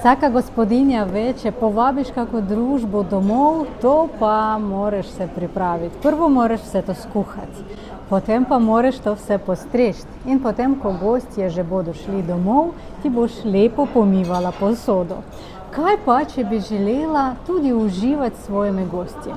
vsaka gospodinja ve, če povabiš kako družbo domov, to pa moraš se pripraviti. Prvo moraš vse to skuhati, potem pa moraš to vse postreči. In potem, ko gostje že bodo šli domov, ti boš lepo pomivala posodo. Kaj pa, če bi želela tudi uživati s svojimi gostji?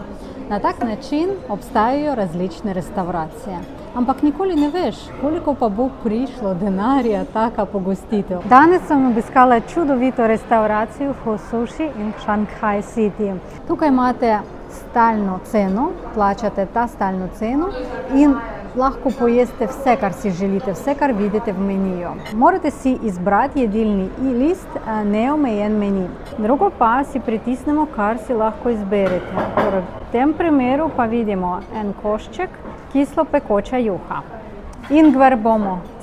Na tak način obstajajo različne restauracije. Ampak nikoli ne veš, koliko pa bo prišlo denarja taka pogostitev. Danes sem obiskala čudovito restauracijo Ho Sushi in Shanghai City. Tukaj imate stalno ceno, plačate ta stalno ceno in lahko pojeste vse, kar si želite, vse, kar vidite v meniju. Morate si izbrati jedilni list, neomejen meni. Drugo pa si pritisnemo, kar si lahko izberete. Torej, v tem primeru pa vidimo en košček kislo pekoča juha. Ingver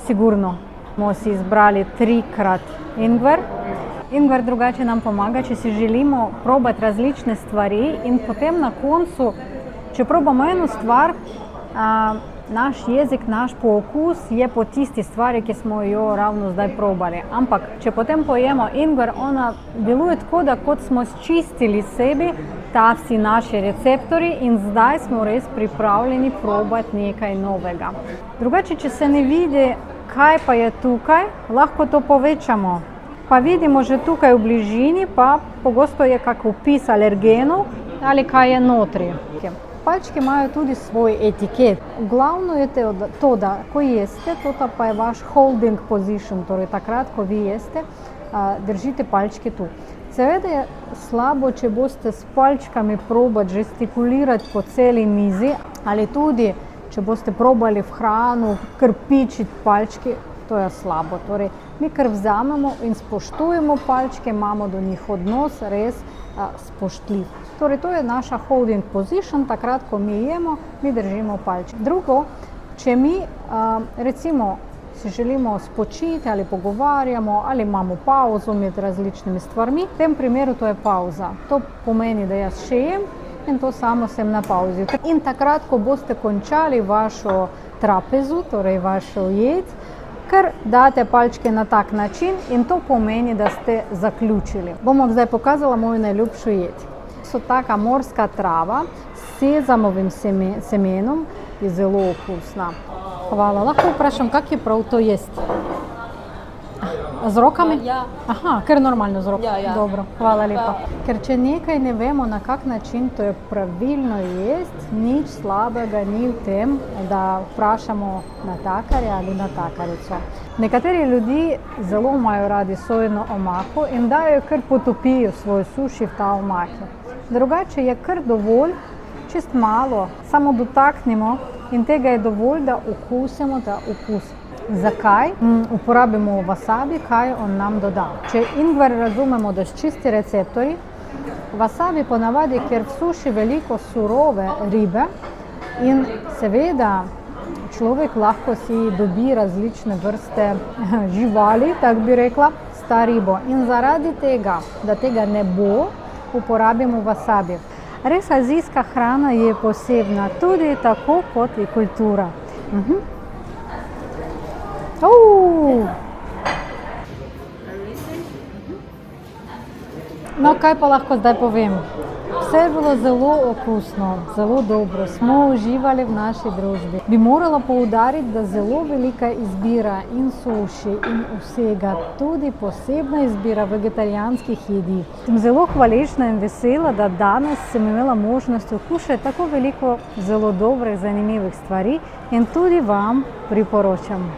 sigurno bomo si izbrali 3x ingver. Ingver drugače nam pomaga, če si želimo probati različne stvari in potem na koncu, če probamo eno stvar, naš jezik, naš pookus je po tisti stvari, ki smo jo ravno zdaj probali. Ampak, če potem pojemo ingver, ona deluje tako, da kot smo čistili sebi ta vsi naši receptori in zdaj smo res pripravljeni probati nekaj novega. Drugače, če se ne vidi, kaj pa je tukaj, lahko to povečamo. Pa vidimo že tukaj v bližini, pa pogosto je kak opis alergenov ali kaj je notri. Palčki imajo tudi svoj etiket. Glavno je to, da ko jeste, to pa je vaš holding position, torej takrat, ko vi jeste, držite palčke tu. Seveda je slabo, če boste s palčkami probati gestikulirati po celi mizi ali tudi, če boste probali v hrano krpičiti palčki, to je slabo. Torej, mi kar vzamemo in spoštujemo palčke, imamo do njih odnos res spoštljiv. Torej, to je naša holding position, takrat, ko mi jemo, mi držimo palčke. Drugo, če mi recimo si želimo spočiti ali pogovarjamo ali imamo pauzo med različnimi stvarmi, v tem primeru to je pauza. To pomeni, da jaz še jem in to samo sem na pauzi. In takrat, ko boste končali vašo trapezu, torej vašo jed, ker date palčke na tak način in to pomeni, da ste zaključili. Bom vam zdaj pokazala mojo najljubšo jed. So taka morska trava s sezamovim semenom, je zelo okusna. Hvala. Lahko vprašam, kak je prav to jesti? Z rokami? Ja. Aha, ker normalno z rokami. Ja. Dobro, hvala lepa. Ker če nekaj ne vemo, na kak način to je pravilno jesti, nič slabega ni v tem, da vprašamo natakarja ali natakarico. Nekateri ljudi zelo imajo radi sojino omako in dajo kar potopijo svoj suši v ta omaki. Drugače je kar dovolj, čist malo, samo dotaknemo in tega je dovolj, da okusimo ta okus. Zakaj? Uporabimo wasabi, kaj on nam doda. Če ingver razumemo, da so čisti receptori, wasabi ponavadi, ker v suši veliko surove ribe in seveda človek lahko si dobi različne vrste živali, tako bi rekla, s ta ribo. In zaradi tega, da tega ne bo, uporabimo wasabi. Res azijska hrana je posebna, tudi tako kot je kultura. No, kaj pa lahko zdaj povem? Vse je bilo zelo okusno, zelo dobro, smo uživali v naši družbi. Bi morala poudariti, da zelo velika izbira in suši in vsega, tudi posebna izbira vegetarijanskih jedi. Sem zelo hvaležna in vesela, da danes sem imela možnost okušati tako veliko zelo dobrih, zanimivih stvari in tudi vam priporočam.